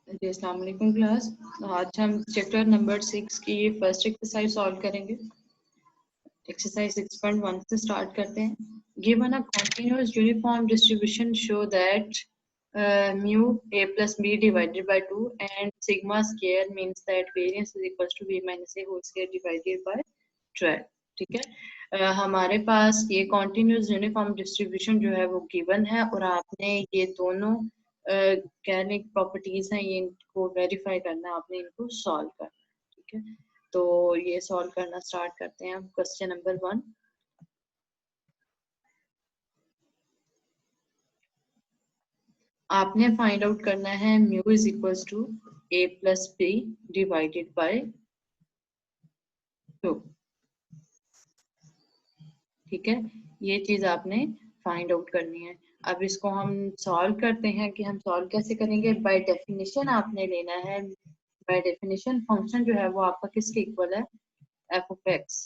जी अस्सलाम वालेकुम क्लास। आज हम चैप्टर नंबर 6 की फर्स्ट एक्सरसाइज सॉल्व करेंगे। एक्सरसाइज 6.1 से स्टार्ट करते हैं। Given a continuous uniform distribution show that mu a plus b divided by 2 and sigma square means that variance is equals to b minus a whole square divided by 12। ठीक है। हमारे पास ये continuous uniform distribution जो है वो given है और आपने ये दोनों कह लें प्रॉपर्टीज हैं, ये इनको वेरीफाई करना, आपने इनको सॉल्व करना। ठीक है, तो ये सॉल्व करना स्टार्ट करते हैं। क्वेश्चन नंबर 1, आपने फाइंड आउट करना है mu is equals to a plus B divided by 2। ठीक है, ये चीज आपने फाइंड आउट करनी है। अब इसको हम सॉल्व करते हैं कि हम सॉल्व कैसे करेंगे। बाय डेफिनेशन आपने लेना है, बाय डेफिनेशन फंक्शन जो है वो आपका किसके इक्वल है, F of x.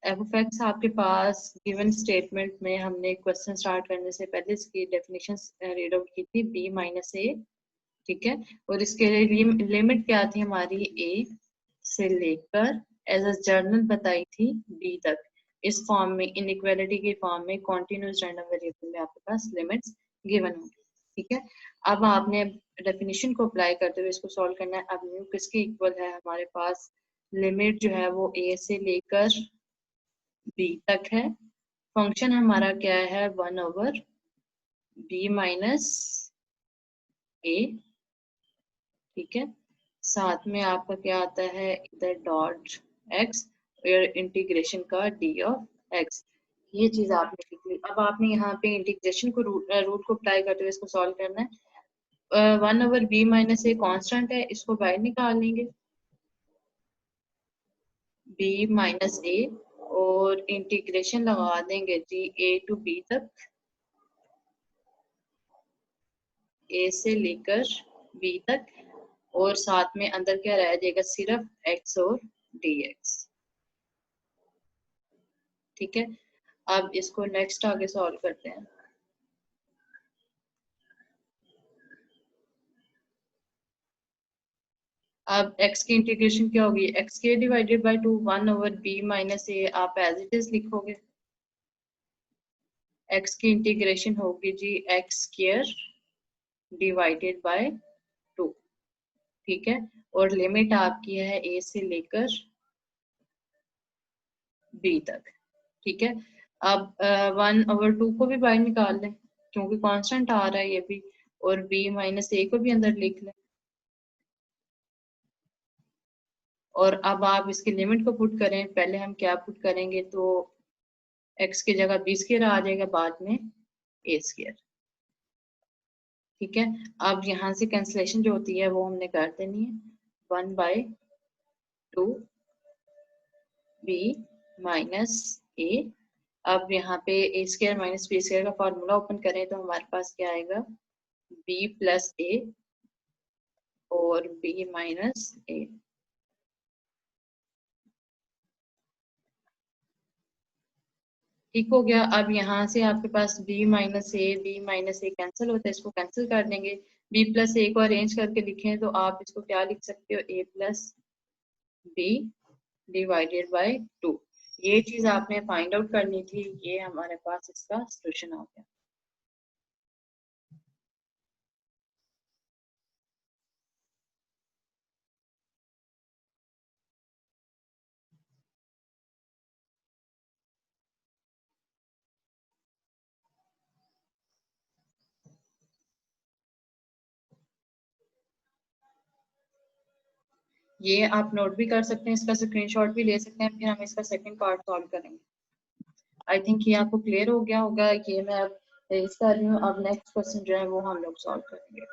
F of x आपके पास गिवन स्टेटमेंट में हमने क्वेश्चन स्टार्ट करने से पहले इसकी डेफिनेशन रीड आउट की थी, बी माइनस ए। ठीक है, और इसके लिमिट क्या थी हमारी, ए से लेकर एज अ जर्नल बताई थी बी तक। इस फॉर्म में, इनइक्वालिटी के फॉर्म में, कॉन्टिन्यूस रैंडम वेरिएबल में आपके पास लिमिट्स गिवन होंगी। ठीक है, अब आपने डेफिनेशन को अप्लाई करते हुए इसको सॉल्व करना है। अब म्यू किसके इक्वल है, हमारे पास लिमिट जो है वो ए से लेकर बी तक है। फंक्शन हमारा क्या है, 1/b माइनस ए। ठीक है, साथ में आपका क्या आता है इधर डॉट एक्स और इंटीग्रेशन का डी ऑफ एक्स। ये चीज आपने लिख ली। अब आपने यहाँ पे इंटीग्रेशन को रूट को अप्लाई करते हुए इसको सॉल्व करना है। 1/b माइनस ए कॉन्स्टेंट है, इसको बाहर निकाल लेंगे, b माइनस ए, और इंटीग्रेशन लगा देंगे जी a टू b तक, a से लेकर b तक, और साथ में अंदर क्या रह जाएगा, सिर्फ x और dx। ठीक है, अब इसको नेक्स्ट आगे सॉल्व करते हैं। अब x की इंटीग्रेशन क्या होगी, एक्स के डिवाइडेड बाय 2, 1/b माइनस ए आप एज इट इज लिखोगे। x की इंटीग्रेशन होगी जी एक्स स्क्वायर डिवाइडेड बाय 2। ठीक है, और लिमिट आपकी है a से लेकर b तक। ठीक है, अब 1/2 को भी बाहर निकाल लें क्योंकि कांस्टेंट आ रहा है ये भी, और b माइनस ए को भी अंदर लिख लें। और अब आप इसकी लिमिट को पुट करें। पहले हम क्या पुट करेंगे, तो x की जगह b स्क्वायर आ जाएगा, बाद में a स्क्वायर। ठीक है, अब यहाँ से कैंसलेशन जो होती है वो हमने कर देनी है। 1/2 b माइनस a। अब यहाँ पे a square minus b square का फॉर्मूला ओपन करें तो हमारे पास क्या आएगा, b प्लस a और b माइनस a। ठीक हो गया। अब यहाँ से आपके पास b माइनस ए कैंसिल होता है, इसको कैंसिल कर देंगे। b प्लस ए को अरेंज करके लिखें तो आप इसको क्या लिख सकते हो, a plus B divided by 2। ये चीज आपने फाइंड आउट करनी थी, ये हमारे पास इसका सोल्यूशन आ गया। ये आप नोट भी कर सकते हैं, इसका स्क्रीनशॉट भी ले सकते हैं, फिर हम इसका सेकंड पार्ट सॉल्व करेंगे। आई थिंक ये आपको क्लियर हो गया होगा। ये मैं अब रेज कर रही हूँ। अब नेक्स्ट क्वेश्चन जो है वो हम लोग सॉल्व करेंगे।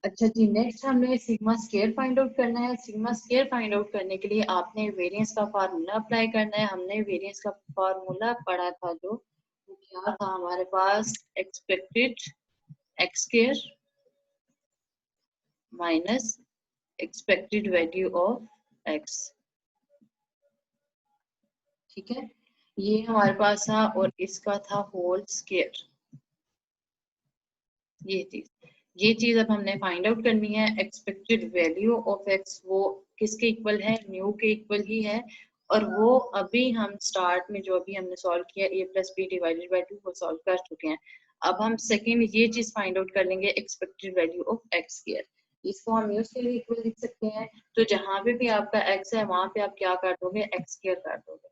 अच्छा जी, नेक्स्ट हमने सिग्मा स्केयर फाइंड आउट करना है। सिग्मा स्केयर फाइंड आउट करने के लिए आपने वेरिएंस का फार्मूला अप्लाई करना है। हमने वेरिएंस का फार्मूला पढ़ा था, जो वो क्या था हमारे पास, expected X square minus expected value of X. ठीक है, ये हमारे पास था, और इसका था होल स्केयर। ये चीज अब हमने फाइंड आउट करनी है। एक्सपेक्टेड वैल्यू ऑफ एक्स वो किसके इक्वल है, न्यू के इक्वल ही है, और वो अभी हम स्टार्ट में जो अभी हमने सॉल्व किया a plus B divided by 2 वो सॉल्व कर चुके हैं। अब हम सेकेंड ये चीज फाइंड आउट कर लेंगे, expected value of x square. इसको हम न्यू के लिए इक्वल लिख सकते हैं, तो जहां पे भी आपका एक्स है वहां पे आप क्या कर दोगे, एक्स स्क्वायर कर दोगे।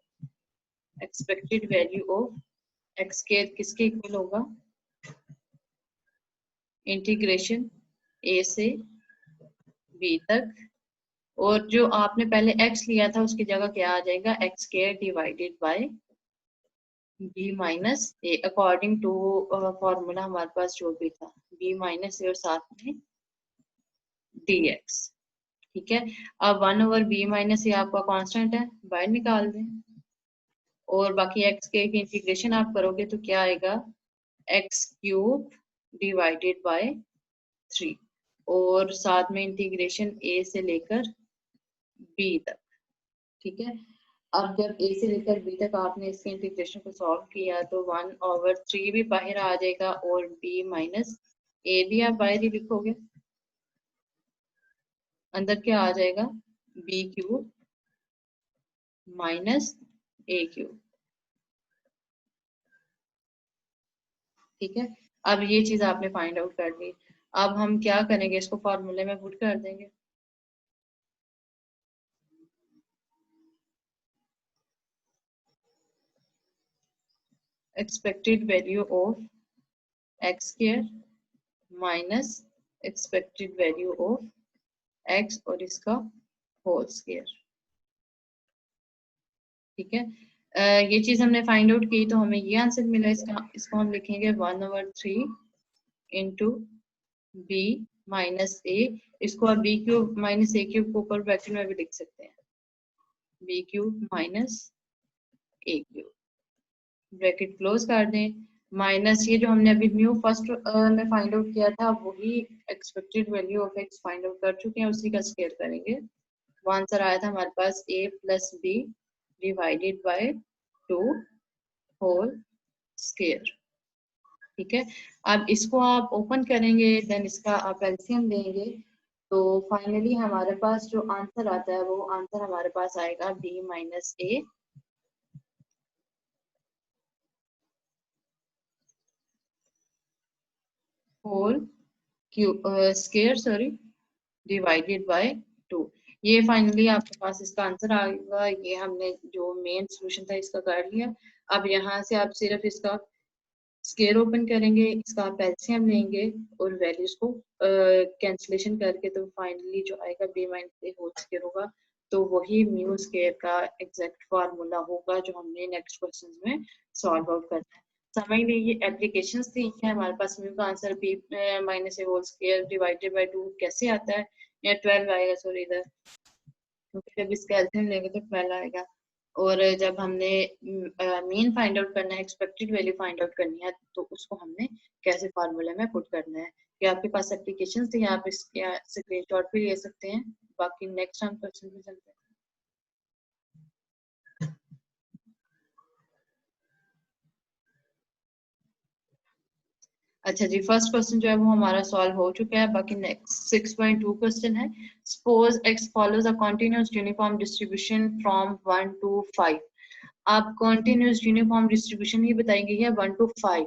Expected value of x square किसके इक्वल होगा, इंटीग्रेशन ए से बी तक, और जो आपने पहले x लिया था उसकी जगह क्या आ जाएगा, X square divided by B minus A, according to formula हमारे पास जो भी था, बी माइनस ए और साथ में dx। ठीक है, अब 1 ओवर बी माइनस ए आपका कांस्टेंट है, बाहर निकाल दें, और बाकी एक्स के इंटीग्रेशन आप करोगे तो क्या आएगा, एक्स क्यूब डिवाइडेड बाय 3, और साथ में इंटीग्रेशन ए से लेकर बी तक। ठीक है, अब जब ए से लेकर बी तक आपने इसके इंटीग्रेशन को सॉल्व किया तो 1/3 भी बाहर आ जाएगा, और बी माइनस ए भी आप बाहर ही लिखोगे, अंदर क्या आ जाएगा, बी क्यूब माइनस ए क्यूब। ठीक है, अब ये चीज आपने फाइंड आउट कर ली। अब हम क्या करेंगे, इसको फॉर्मूले में पुट कर देंगे। Expected value of x square minus expected value of x और इसका होल स्क्वायर। ठीक है, ये चीज हमने फाइंड आउट की तो हमें ये आंसर मिला इसका। इसको हम लिखेंगे 1/3 इंटू बी माइनस ए, इसको आप बी क्यूब माइनस ए क्यूब को ऊपर ब्रैकेट में भी लिख सकते हैं, बी क्यूब माइनस ए क्यूब, ब्रैकेट क्लोज कर दें, माइनस ये जो हमने अभी म्यू फर्स्ट में फाइंड आउट किया था वही expected value of x find out कर चुके हैं, उसी का स्क्वायर करेंगे। वो आंसर आया था हमारे पास a plus B divided by 2 whole square. ठीक है, अब इसको आप ओपन करेंगे, देन इसका आप एलसीएम लेंगे, तो फाइनली हमारे पास जो आंसर आता है वो आंसर हमारे पास आएगा b minus A whole cube square sorry divided by 2। ये फाइनली आपके पास इसका आंसर आ गया। ये हमने जो मेन सॉल्यूशन था इसका कर लिया। अब यहाँ से आप सिर्फ इसका स्केयर ओपन करेंगे, इसका आप एलसीएम लेंगे और वैल्यूज को कैंसलेशन करके तो फाइनली जो आएगा B minus A whole square होगा, तो वही म्यू स्केयर का एग्जैक्ट फार्मूला होगा जो हमने नेक्स्ट क्वेश्चन में सॉल्व आउट करना है। समझ लीजिए एप्लीकेशंस थी है हमारे पास, म्यू का answer B minus A whole square divided by 2 कैसे आता है, या 12 आएगा सॉरी इधर, क्योंकि जब इसका एलसीएम लेंगे तो 12 आएगा। और जब हमने मीन फाइंड आउट करना है, एक्सपेक्टेड वैल्यू फाइंड आउट करनी है, तो उसको हमने कैसे फार्मूले में पुट करना है। ये आपके पास एप्लीकेशन थी, आप इसके स्क्रीनशॉट भी ले सकते हैं। बाकी नेक्स्ट हम क्वेश्चन पे चलते हैं। अच्छा जी, फर्स्ट क्वेश्चन जो है वो हमारा सॉल्व हो चुका है। बाकी नेक्स्ट 6.2 क्वेश्चन है। Suppose x follows a continuous uniform distribution from 1 to 5। आप कंटीन्यूअस यूनिफॉर्म डिस्ट्रीब्यूशन ही बताई गई है 1 to 5।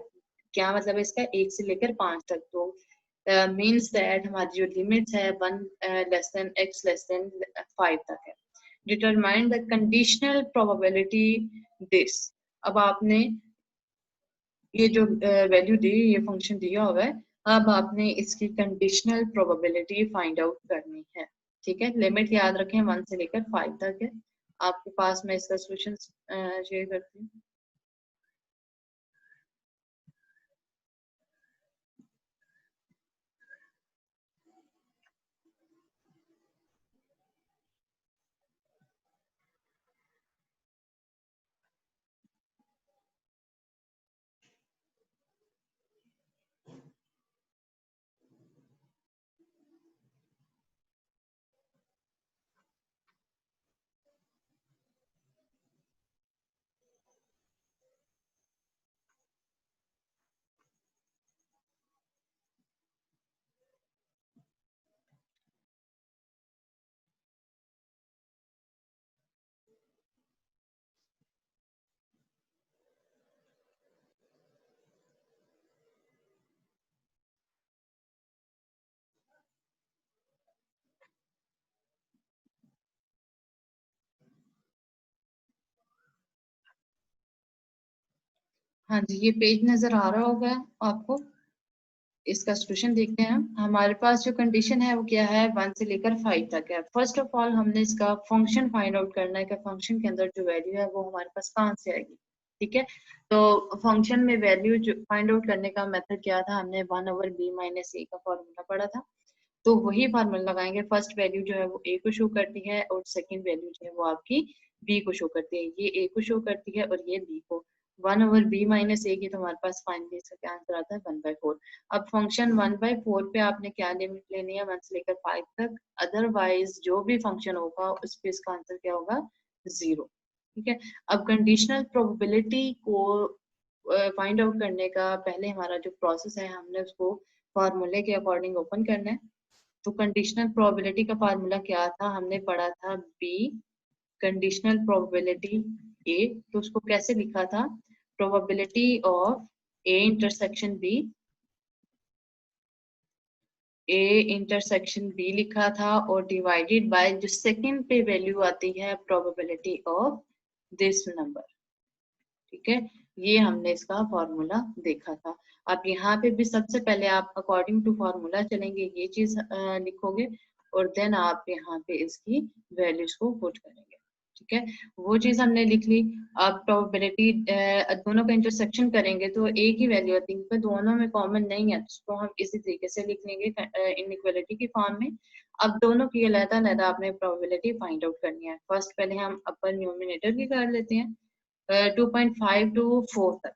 क्या मतलब है इसका, 1 से लेकर 5 तक। तो मीन्स दैट हमारी जो लिमिट्स है 1 less than x less then 5 तक है। Determine the conditional probability this. अब आपने ये जो वैल्यू दी, ये फंक्शन दिया हुआ है, अब आपने इसकी कंडीशनल प्रोबेबिलिटी फाइंड आउट करनी है। ठीक है, लिमिट याद रखें 1 से लेकर 5 तक है। आपके पास मैं इसका सोल्यूशन शेयर करती हूँ। हाँ जी, ये पेज नजर आ रहा होगा आपको। इसका सोल्यूशन देखते हैं हम। हमारे पास जो कंडीशन है वो क्या है, 1 से लेकर 5 तक है। फर्स्ट ऑफ ऑल हमने इसका फंक्शन फाइंड आउट करना है कि फंक्शन के अंदर जो वैल्यू है वो हमारे पास कहाँ से आएगी। ठीक है, तो फंक्शन में वैल्यू जो फाइंड आउट करने का मेथड क्या था, हमने 1/b माइनस ए का फॉर्मूला पढ़ा था। तो वही फार्मूला लगाएंगे। फर्स्ट वैल्यू जो है वो ए को शो करती है और सेकंड वैल्यू जो है वो आपकी बी को शो करती है। ये ए को शो करती है और ये बी को। 1/b माइनस ए की तो हमारे पास फाइनली इसका क्या आंसर आता है, 1/4। अब फंक्शन 1/4 पे आपने क्या लिमिट लेनी है, 1 से लेकर 5 तक। अदरवाइज जो भी फंक्शन होगा उस पे इसका आंसर क्या होगा, 0। ठीक है, अब कंडीशनल प्रोबेबिलिटी को फाइंड आउट करने का पहले हमारा जो प्रोसेस है, हमने उसको फॉर्मूले के अकॉर्डिंग ओपन करना है। तो कंडीशनल प्रोबेबिलिटी का फार्मूला क्या था, हमने पढ़ा था बी कंडीशनल प्रोबेबिलिटी ए। तो उसको कैसे लिखा था, probability of A intersection B, A intersection B लिखा था और डिवाइडेड बाय जो सेकंड पे वैल्यू आती है प्रोबेबिलिटी ऑफ दिस नंबर। ठीक है, ये हमने इसका फॉर्मूला देखा था। अब यहाँ पे भी सबसे पहले आप अकॉर्डिंग टू फॉर्मूला चलेंगे, ये चीज लिखोगे और देन आप यहाँ पे इसकी वैल्यूज को पुट करेंगे। ठीक है, वो चीज हमने लिख ली। अब प्रोबेबिलिटी दोनों का इंटरसेक्शन करेंगे तो एक ही वैल्यू आती है, दोनों में कॉमन नहीं है, उसको हम इसी तरीके से लिख लेंगे इनइक्वालिटी की फॉर्म में। अब दोनों की अलग-अलग आपने प्रोबेबिलिटी फाइंड आउट करनी है। फर्स्ट पहले हम अपर न्यूमिनेटर की कर लेते हैं, 2.5 टू 4 तक।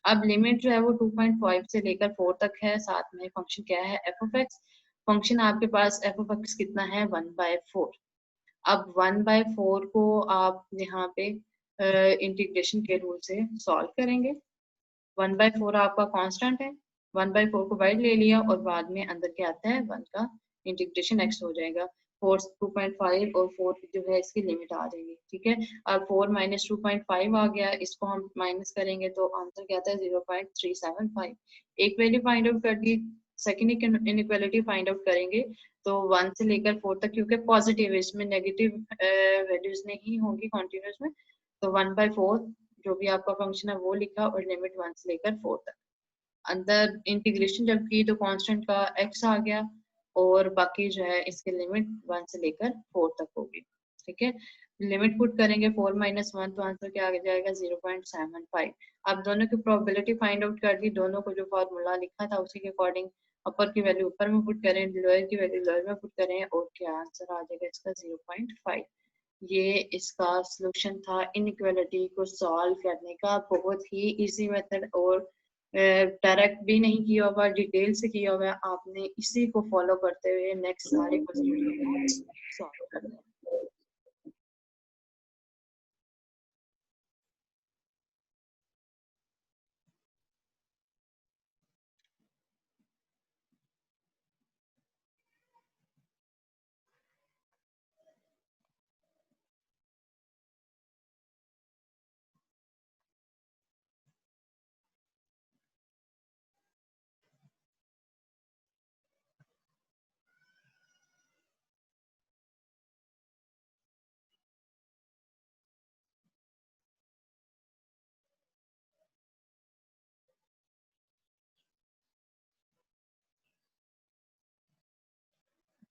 अब लिमिट जो है वो 2.5 से लेकर 4 तक है। साथ में फंक्शन क्या है, एफ ऑफ एक्स। फंक्शन आपके पास एफ ऑफ एक्स कितना है, 1/4। अब 1/4 को आप यहाँ पे इंटीग्रेशन के रूल से सॉल्व करेंगे। 1/4 आपका कांस्टेंट है, 1/4 को बाहर ले लिया और बाद में अंदर क्या आता है, 1 का इंटीग्रेशन x हो जाएगा। 4 2.5 और 4 जो है इसकी लिमिट आ जाएगी। ठीक है, अब 4 माइनस 2.5 आ गया, इसको हम माइनस करेंगे तो आंसर क्या आता है, 0.375। एक वैल्यू फाइंड आउट कर दी। सेकेंड इनइक्वालिटी फाइंड आउट करेंगे तो 1 से लेकर 4 तक, क्योंकि पॉजिटिव है इसमें नेगेटिव वैल्यूज नहीं होंगी कॉन्टिन्यूस में। तो 1/4 जो भी आपका फंक्शन है वो लिखा और लिमिट 1 से लेकर 4 तक। अंदर इंटीग्रेशन जब की तो कांस्टेंट का x आ गया और बाकी जो है इसकी लिमिट 1 से लेकर 4 तक होगी। ठीक है, लिमिट पुट करेंगे 4 माइनस 1 तो आंसर क्या आ जाएगा, 0.75। अब दोनों की प्रोबेबिलिटी फाइंड आउट कर दी, दोनों को जो फॉर्मूला लिखा था उसी के अकॉर्डिंग अपर की वैल्यू ऊपर में पुट करें, लोअर की वैल्यू लोअर में पुट करें और क्या आंसर आ जाएगा इसका, 0.5। ये इसका सॉल्यूशन था इनइक्वालिटी को सॉल्व करने का। बहुत ही इजी मेथड और डायरेक्ट भी नहीं किया होगा, डिटेल से किया होगा। आपने इसी को फॉलो करते हुए नेक्स्ट सारे क्वेश्चन सॉल्व करना है।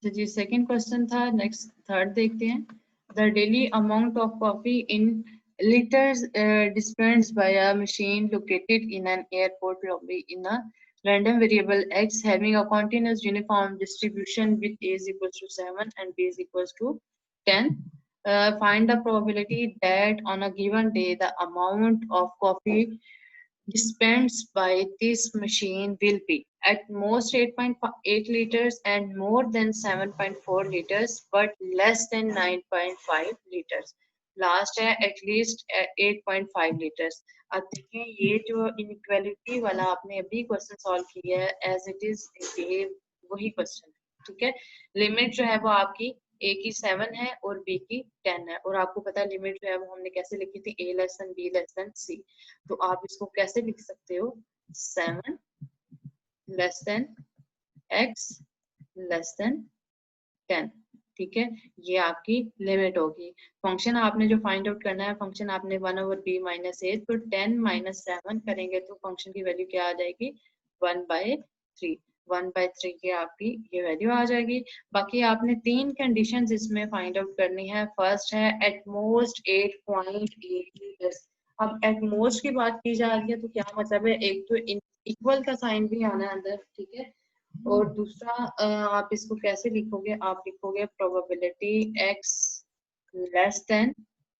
तो जी सेकंड क्वेश्चन था, नेक्स्ट थर्ड देखते हैं। The daily amount of coffee in liters dispensed by a machine located in an airport lobby in a random variable x having a continuous uniform distribution with a is equals to 7 and b is equals to 10. Find the probability that on a given day the amount of coffee dispensed by this machine will be at most 8.8 liters and more than 7.4 liters but less than 9.5 liters. Last है at least 8.5 liters. अब देखिए ये जो inequality वाला आपने अभी question solve किया है एज इट इज ये वही क्वेश्चन है। ठीक है, लिमिट जो है वो आपकी ए की 7 है और बी की 10 है और आपको पता है लिमिट जो है वो हमने कैसे लिखी थी, A less than B less than C. तो आप इसको कैसे लिख सकते हो, 7 less than x less than 10। ठीक है, ये आपकी लिमिट होगी। फंक्शन आपने जो फाइंड आउट करना है, फंक्शन आपने 1/b माइनस 8, तो 10 माइनस 7 करेंगे तो फंक्शन की वैल्यू क्या आ जाएगी, 1/3। 1/3 की आपकी ये वैल्यू आ जाएगी। बाकी आपने 3 कंडीशंस इसमें फाइंड आउट करनी है। फर्स्ट है एट मोस्ट 8.8 लीटर्स। अब एट मोस्ट की बात की जा रही है तो क्या मतलब है, एक तो इक्वल का साइन भी आना है अंदर, ठीक है। और दूसरा आप इसको कैसे लिखोगे, आप लिखोगे probability x less than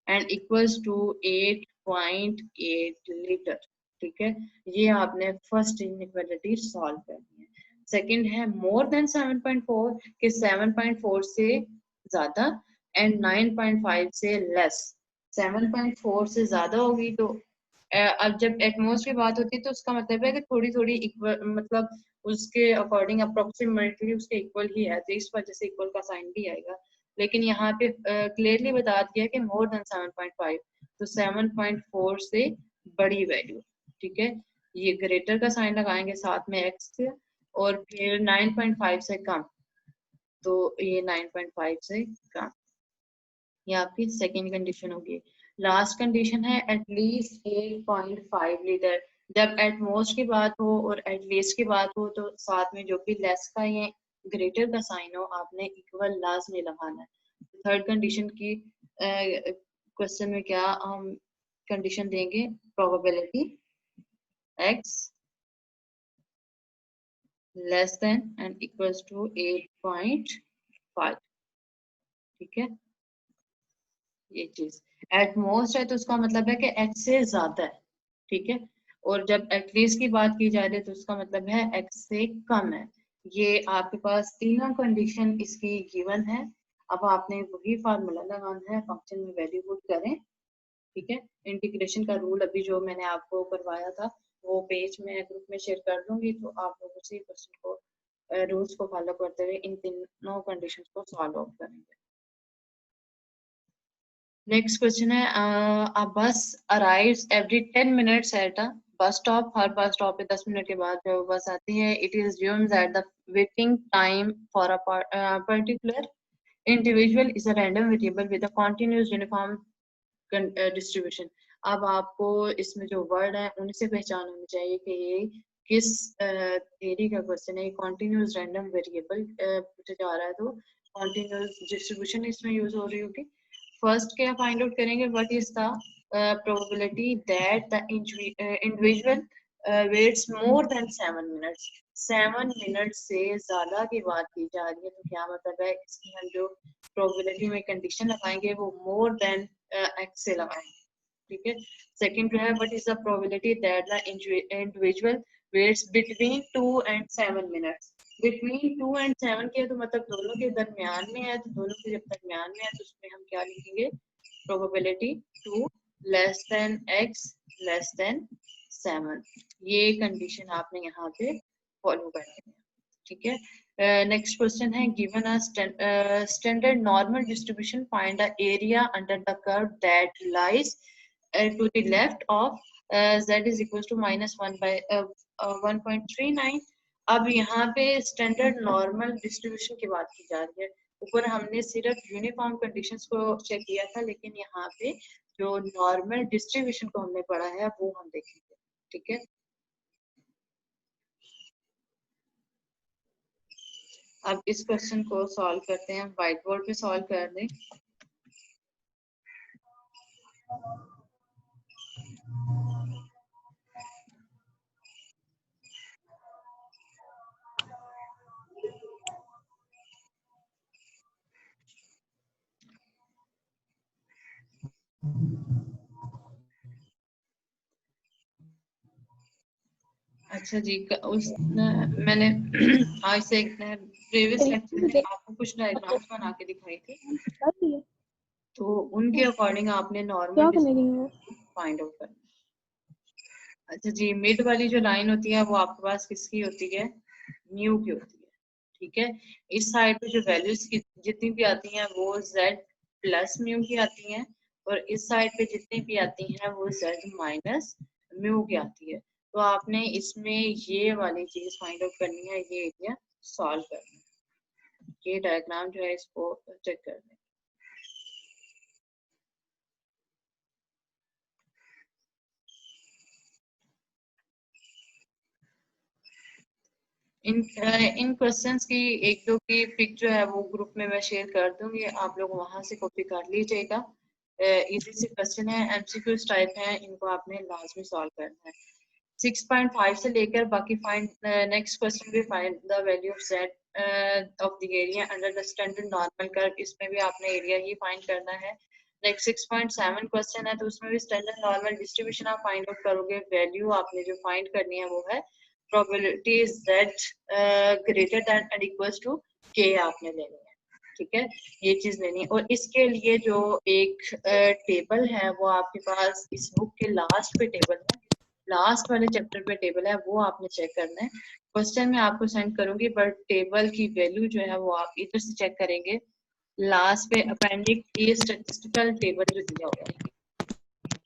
and equals to 8.8 litre, ठीक है। ये आपने फर्स्ट इनइक्वालिटी सॉल्व करनी है। सेकंड है मोर देन 7.4 कि 7.4 से ज्यादा एंड 9.5 से लेस। 7.4 से ज्यादा होगी तो अब जब एटमोस्ट की बात होती है तो उसका मतलब है कि थोड़ी थोड़ी मतलब उसके अकॉर्डिंग अप्रोक्सीमेटली उसके इक्वल ही है, तो इस वजह से इक्वल का साइन भी आएगा। लेकिन यहाँ पे क्लियरली बता दिया कि मोर देन 7.5, तो 7.4 से बड़ी वैल्यू, ठीक है। ये ग्रेटर का साइन लगाएंगे साथ में एक्स के, और फिर 9.5 से कम, तो ये 9.5 से कम, ये आपकी सेकेंड कंडीशन होगी। लास्ट कंडीशन है एटलीस्ट 8.5 लीटर। जब एट मोस्ट की बात हो और एट लीस्ट की बात हो तो साथ में जो भी लेस का या ग्रेटर का साइन हो आपने इक्वल लाजमी लगाना है। थर्ड कंडीशन की क्वेश्चन में क्या हम कंडीशन देंगे, probability x less than and equals to 8.5, ठीक है। ये चीज एट मोस्ट है तो उसका मतलब है कि x से ज्यादा है, ठीक है। और जब एटलीस्ट की बात की जा रही है तो उसका मतलब है x से कम है। ये आपके पास तीनों कंडीशन इसकी गिवन है। अब आपने वही फार्मूला लगाना है, फंक्शन में वैल्यू पुट करें, ठीक है। इंटीग्रेशन का रूल अभी जो मैंने आपको करवाया था वो पेज में ग्रुप में शेयर कर दूंगी, तो आप लोग उसी क्वेश्चन को रूल्स को फॉलो करते हुए इन तीनों कंडीशन को सॉल्व आउट करेंगे। नेक्स्ट क्वेश्चन है a bus arrives every 10 minutes at a bus stop। Her bus stop पे 10 मिनट के बाद जो बस आती है, it is assumed that the waiting time for a particular individual is a random variable with a continuous uniform distribution। अब आपको इसमें जो वर्ड है उनसे पहचान होनी चाहिए कि ये किस एरिया का क्वेश्चन है। कॉन्टिन्यूस रैंडम वेरिएबल पूछा जा रहा है तो कॉन्टिन्यूस डिस्ट्रीब्यूशन इसमें यूज हो रही होगी। फर्स्ट क्या फाइंड आउट करेंगे, what is the probability that the individual waits more than 7 minutes. 7 minute से ज्यादा की बात की जा रही है तो क्या मतलब है, इसकी हम जो प्रोबेबिलिटी में कंडीशन लगाएंगे वो मोर देन एक्स से लगाएंगे, ठीक है। सेकंड जो है what is the probability that the individual waits between 2 and 7 minutes. Between 2 and 7 के तो मतलब दोनों के दरमियान में है, तो दोनों के जब दरमियान में है तो उसमें हम क्या लिखेंगे, probability 2 less than x less then 7। ये कंडीशन आपने यहाँ पे फॉलो करनी है, ठीक है। नेक्स्ट क्वेश्चन है given a standard normal distribution, find the area under the curve that lies to the left of z is equals to minus 1/1.39। अब यहाँ पे स्टैंडर्ड नॉर्मल डिस्ट्रीब्यूशन की बात की जा रही है। ऊपर हमने सिर्फ यूनिफॉर्म कंडीशंस को चेक किया था, लेकिन यहाँ पे जो नॉर्मल डिस्ट्रीब्यूशन को हमने पढ़ा है वो हम देखेंगे, ठीक है। अब इस क्वेश्चन को सॉल्व करते हैं, व्हाइट बोर्ड पे सॉल्व कर दें। अच्छा जी, उस मैंने आज से प्रीवियस लेक्चर में आपको कुछ डायग्राम्स बना के दिखाई थी, तो उनके अकॉर्डिंग आपने नॉर्मल फाइंड आउट करना। अच्छा जी, मिड वाली जो लाइन होती है वो आपके पास किसकी होती है, म्यू की होती है, ठीक है। इस साइड पे जो वैल्यूज जितनी भी आती हैं वो z प्लस म्यू की आती हैं, और इस साइड पे जितनी भी आती हैं वो z माइनस म्यू की आती है। तो आपने इसमें ये वाली चीज फाइंड आउट करनी है, ये एरिया सॉल्व करना है, ये डायग्राम जो है इसको चेक कर लें। इन क्वेश्चंस की एक दो की पिक जो है वो ग्रुप में मैं शेयर कर दूंगी, आप लोग वहां से कॉपी कर लीजिएगा। इजी से क्वेश्चन है, एमसीक्यूज टाइप है, इनको आपने लाजमी सॉल्व करना है। 6.5 से लेकर बाकी फाइंड नेक्स्ट क्वेश्चन भी find the value of z of the area under the standard normal curve, इसमें भी आपने एरिया ही फाइंड करना है। नेक्स्ट 6.7 क्वेश्चन है, तो उसमें भी स्टैंडर्ड नॉर्मल डिस्ट्रीब्यूशन आप फाइंड आउट करोगे। वैल्यू आपने जो फाइंड करनी है वो है probability z greater than and equals to k आपने लेनी है, ठीक है, ये चीज लेनी है। और इसके लिए जो एक टेबल है वो आपके पास इस बुक के लास्ट पे टेबल है, लास्ट वाले चैप्टर पे टेबल है, वो आपने चेक करना है। क्वेश्चन मैं आपको सेंड करूंगी, बट टेबल की वैल्यू जो है वो आप इधर से चेक करेंगे, लास्ट पे अपेंडिक्स ए स्टैटिस्टिकल टेबल जो दिया हुआ है,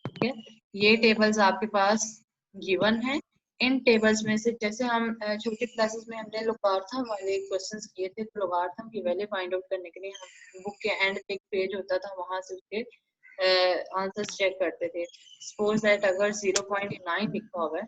ठीक है, ये टेबल्स आपके पास गिवन है। इन टेबल्स में से जैसे हम छोटी क्लासेस में हमने लोगार्थम वाले क्वेश्चंस किए थे, तो लोगार्थम की वैल्यू फाइंड आउट करने के लिए हम बुक के एंड पे एक पेज होता था, वहां से उसके आंसर्स चेक करते थे। सपोज दैट अगर 0.9 लिखा हुआ है,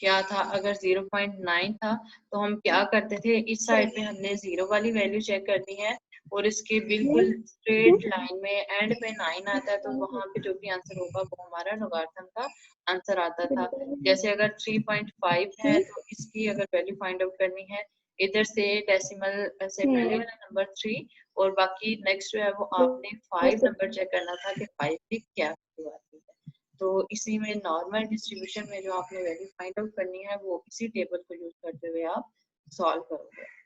क्या था, अगर 0.9 था तो हम क्या करते थे, इस साइड पे हमने 0 वाली वैल्यू चेक करनी है, और इसके बिल्कुल स्ट्रेट लाइन में एंड पे 9 आता है, तो वहां पे जो भी आंसर होगा वो हमारा लोगार्थम का आंसर आता था। जैसे अगर 3.5 है तो इसकी अगर वैल्यू फाइंड आउट करनी है, इधर से डेसिमल से पहले वाला नंबर 3, और बाकी नेक्स्ट जो है वो आपने 5 नंबर चेक करना था कि 5 की क्या वैल्यू आती है। तो इसी में नॉर्मल डिस्ट्रीब्यूशन में जो आपने वैल्यू फाइंड आउट करनी है वो इसी टेबल को यूज करते हुए आप सॉल्व करोगे।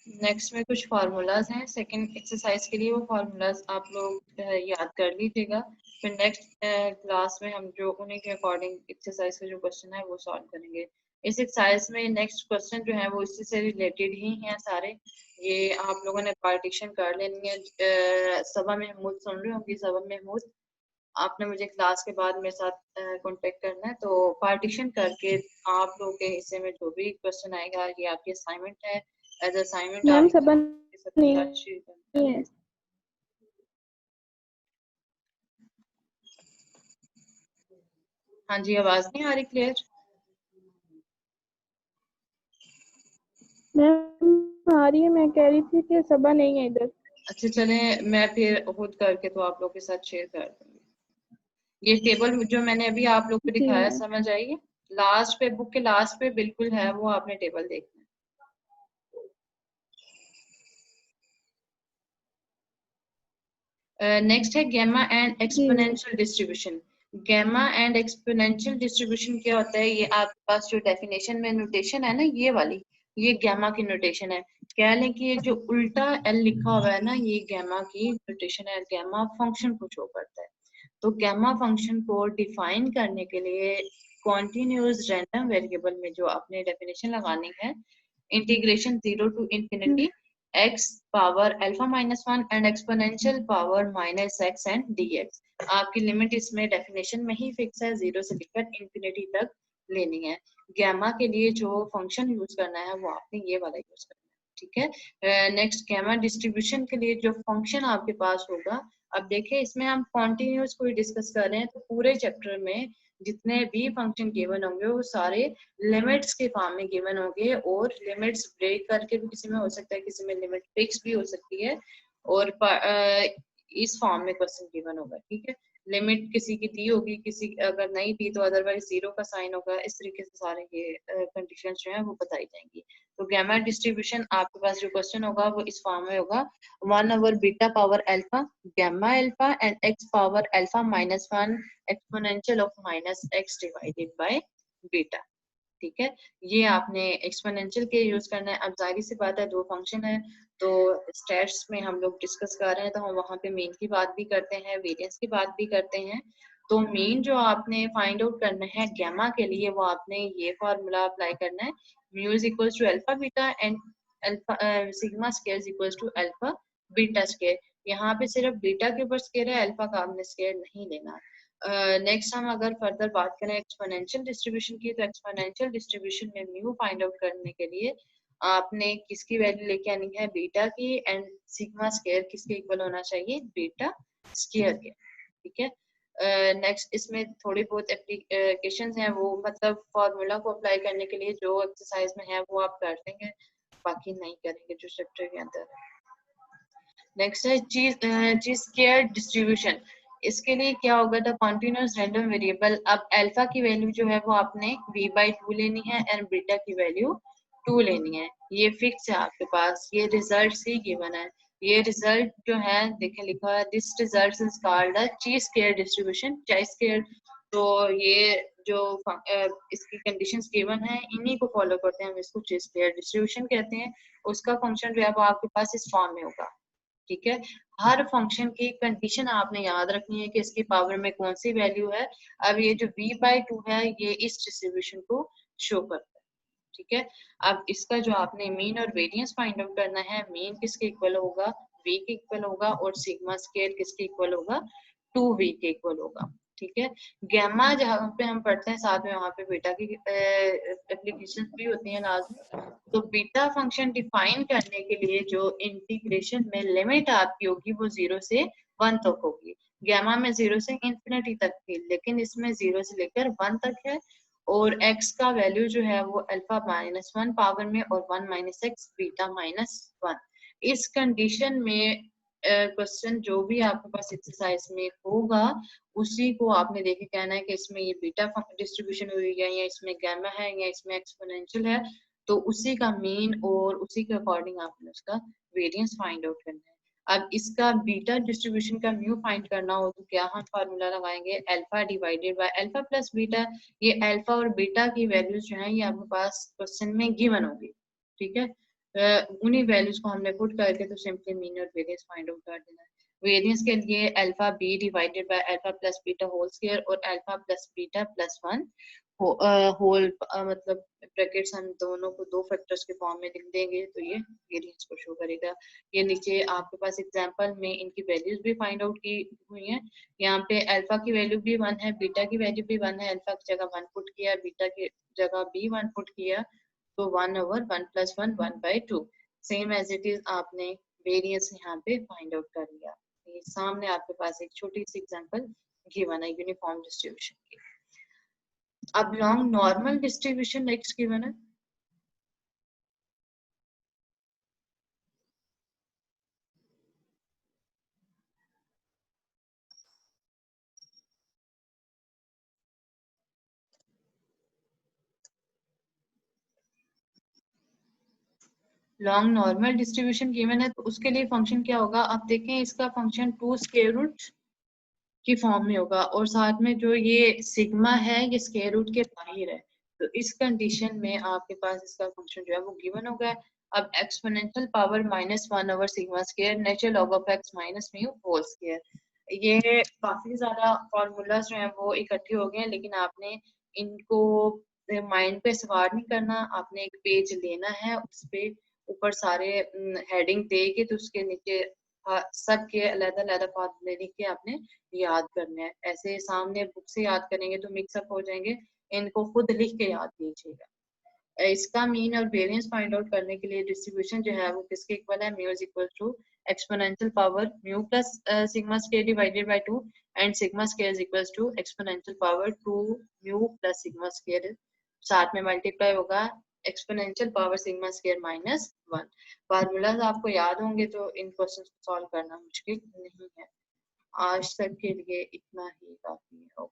नेक्स्ट में कुछ फार्मूलाज हैं सेकंड एक्सरसाइज के लिए, वो फार्मूलाज आप लोग याद कर लीजिएगा। फिर नेक्स्ट क्लास में हम जो उन्हीं के अकॉर्डिंग एक्सरसाइज का जो क्वेश्चन है वो सॉल्व करेंगे। इस एक्सरसाइज में नेक्स्ट क्वेश्चन जो है वो इससे से रिलेटेड ही हैं सारे, ये आप लोगों ने पार्टीशन कर लेनी है। सबा महमूद सुन रहे होंगे, सबा महमूद आपने मुझे क्लास के बाद मेरे साथ कांटेक्ट करना है, तो पार्टीशन करके आप लोगों के हिस्से में जो भी क्वेश्चन आएगा ये आपकी असाइनमेंट है। एज असाइनमेंट मैम आप सबा सबके नहीं साथ शेयर करना है। है। हाँ जी, आवाज नहीं आ रही क्लियर? मैम आ रही है, मैं कह रही थी कि सबा नहीं है इधर। अच्छा चले, मैं फिर खुद करके तो आप लोग के साथ शेयर कर दूंगी। ये टेबल जो मैंने अभी आप लोग को जी दिखाया मैम। समझ आइए, लास्ट पे बुक के लास्ट पे बिल्कुल है, वो आपने टेबल देखना है। नेक्स्ट है गैमा एंड जी ma'am. Exponential distribution. Gamma and exponential distribution क्या होता है, ये आपके पास जो डेफिनेशन में नोटेशन है ना, ये वाली, ये गैमा की नोटेशन है। कह लें कि ये जो उल्टा एल लिखा हुआ है ना, ये गैमा की नोटेशन है, गैमा फंक्शन को शो करता है। तो गैमा फंक्शन को डिफाइन करने के लिए कॉन्टिन्यूअस रैंडम वेरिएबल में जो आपने डेफिनेशन लगानी है, integration 0 to infinity x power alpha -1 and exponential power -x and dx। आपकी लिमिट इसमें डेफिनेशन में ही फिक्स है, 0 से लेकर इंफिनिटी तक लेनी है। गैमा के लिए जो फंक्शन यूज करना है वो आपने ये वाला यूज करना है, ठीक है। नेक्स्ट गैमा डिस्ट्रीब्यूशन के लिए जो फंक्शन आपके पास होगा, अब देखिए इसमें हम कॉन्टिन्यूस को डिस्कस कर रहे हैं, तो पूरे चैप्टर में जितने भी फंक्शन गिवन होंगे वो सारे लिमिट्स के फॉर्म में गिवन होंगे, और लिमिट्स ब्रेक करके भी किसी में हो सकता है, किसी में लिमिट फिक्स भी हो सकती है, और इस फॉर्म में क्वेश्चन गिवन होगा। ठीक है, लिमिट किसी की दी होगी, किसी अगर नहीं दी तो अदरवाइज जीरो का साइन होगा। इस तरीके से सारे ये कंडीशंस जो है वो बताई जाएंगी। तो गैमा डिस्ट्रीब्यूशन आपके पास जो क्वेश्चन होगा वो इस फॉर्म में होगा, 1 beta power alpha gamma alpha and x power alpha minus 1 exponential of minus x divided by beta. ठीक है, ये आपने एक्सपोनेंशियल के यूज करना है। अब जाहिर सी बात है, दो फंक्शन है, तो स्टेट्स में हम लोग डिस्कस कर रहे हैं, तो हम वहाँ पे मीन की बात भी करते हैं, वेरिएंस की बात भी करते हैं। तो मीन जो आपने फाइंड आउट करना है गैमा के लिए, वो आपने ये फॉर्मूला अप्लाई करना है, mu is equals to alpha beta and alpha sigma square is equals to alpha beta square. यहाँ पे सिर्फ बीटा के ऊपर स्क्वायर है, अल्फा का आपने स्क्वायर नहीं लेना। नेक्स्ट हम अगर फर्दर बात करें एक्सपोनेंशियल डिस्ट्रीब्यूशन की, तो एक्सपोनेंशियल डिस्ट्रीब्यूशन में म्यू फाइंड आउट करने के लिए आपने किसकी वैल्यू लेके आनी है, बीटा की, एंड सिग्मा स्क्वायर किसके इक्वल होना चाहिए, बीटा स्क्वायर के। ठीक है, नेक्स्ट इसमें थोड़ी बहुत एप्लीकेशन हैं, वो मतलब फॉर्मूला को अप्लाई करने के लिए जो एक्सरसाइज में है वो आप कर देंगे, बाकी नहीं करेंगे जो चैप्टर के अंदर। नेक्स्ट है ची स्क्वायर डिस्ट्रीब्यूशन। इसके लिए क्या होगा, द कॉन्टिन्यूस रैंडम वेरिएबल। अब अल्फा की वैल्यू जो है वो आपने v/2 लेनी है एंड बीटा की वैल्यू 2 लेनी है। ये फिक्स है आपके पास, ये रिजल्ट से गिवन है। ये रिजल्ट जो है देखें लिखा है, this result is called the ची स्क्वायर डिस्ट्रीब्यूशन, ची स्क्वायर। तो ये जो इसकी कंडीशंस गिवन है इन्हीं को फॉलो करते हैं, हम इसको ची स्क्वायर डिस्ट्रीब्यूशन कहते हैं। उसका फंक्शन जो है वो आपके पास इस फॉर्म में होगा। ठीक है, हर फंक्शन की कंडीशन आपने याद रखनी है कि इसकी पावर में कौन सी वैल्यू है। अब ये जो v/2 है ये इस डिस्ट्रीब्यूशन को शो करता है। ठीक है, अब इसका जो आपने मीन और वेरिएंस फाइंड आउट करना है, मीन किसके इक्वल होगा, v के इक्वल होगा, और सिग्मा स्क्वायर किसके इक्वल होगा, 2v के इक्वल होगा। ठीक है, गैमा जहाँ पे हम पढ़ते हैं साथ में वहाँ पे बीटा की एप्लीकेशन भी होती है लाजमी। तो बीटा फंक्शन डिफाइन करने के लिए जो इंटीग्रेशन में लिमिट आपकी होगी वो 0 से 1 तक होगी। गैमा में 0 से इंफिनिटी तक थी, लेकिन इसमें 0 से लेकर 1 तक है, और x का वैल्यू जो है वो अल्फा -1 पावर में और 1 - x बीटा -1। इस कंडीशन में क्वेश्चन जो भी आपके पास एक्सरसाइज में होगा उसी को आपने देखे कहना है कि इसमें ये बीटा डिस्ट्रीब्यूशन हुई है, या इसमें गैमा है, या इसमें एक्सपोनेंशियल है। तो उसी का मीन और उसी के अकॉर्डिंग आपने उसका वेरिएंस फाइंड आउट करना है। अब इसका बीटा डिस्ट्रीब्यूशन का म्यू फाइंड करना हो तो क्या हम फार्मूला लगाएंगे, alpha divided by alpha plus beta. ये अल्फा और बीटा की वैल्यूज जो है ये आपके पास क्वेश्चन में गिवन होगी। ठीक है, उन्हीं वैल्यूज को हमने पुट करके तो सिंपली मीन और वेरिएंस फाइंड आउट कर देना है। वेरिएंस के लिए alpha B divided by alpha plus beta whole square और alpha plus beta plus 1 whole मतलब ब्रैकेट्स हम दोनों को दो फैक्टर्स के फॉर्म में लिख देंगे तो ये वेरिएंस को शो करेगा। ये नीचे आपके पास एग्जांपल में इनकी वैल्यूज भी फाइंड आउट की हुई हैं। यहाँ पे अल्फा की वैल्यू भी 1 है, बीटा की वैल्यू भी 1 है। अल्फा की जगह 1 पुट किया, बीटा की जगह भी 1 पुट किया, तो 1/1 + 1 1/2 सेम एज इट इज आपने वेरिएंस यहाँ पे फाइंड आउट कर लिया। ये सामने आपके पास एक छोटी सी एग्जांपल गिवन है यूनिफॉर्म डिस्ट्रीब्यूशन की। अब long normal distribution next given है। लॉन्ग नॉर्मल डिस्ट्रीब्यूशन गिवन है तो उसके लिए फंक्शन क्या होगा, आप देखें इसका फंक्शन 2 स्क्वायर रूट की फॉर्म में होगा, और साथ में जो ये सिग्मा है ये स्क्वायर रूट के बाहर है। तो इस कंडीशन में आपके पास इसका फंक्शन जो है वो गिवन होगा। अब exponential power -1 sigma square natural log of x minus mu whole square. ये काफी ज्यादा फॉर्मूलाज जो है वो इकट्ठे हो गए हैं, लेकिन आपने इनको माइंड पे सवार नहीं करना। आपने एक पेज लेना है, उस पे ऊपर सारे हेडिंग दे के तो उसके नीचे सबके अलग-अलग फॉर्मूले लिख के आपने याद करना है। ऐसे सामने बुक से याद करेंगे तो मिक्सअप हो जाएंगे, इनको खुद लिख के याद कीजिएगा। इसका मीन और वेरिएंस फाइंड आउट करने के लिए डिस्ट्रीब्यूशन जो है वो किसके इक्वल है, mu is equal to exponential power mu plus sigma square divided by 2 and sigma square is equal to exponential power 2 mu plus sigma square, साथ में मल्टीप्लाई होगा exponential power sigma square minus 1। Formulas आपको याद होंगे तो इन questions को solve करना मुश्किल नहीं है। आज तक के लिए इतना ही काफी है।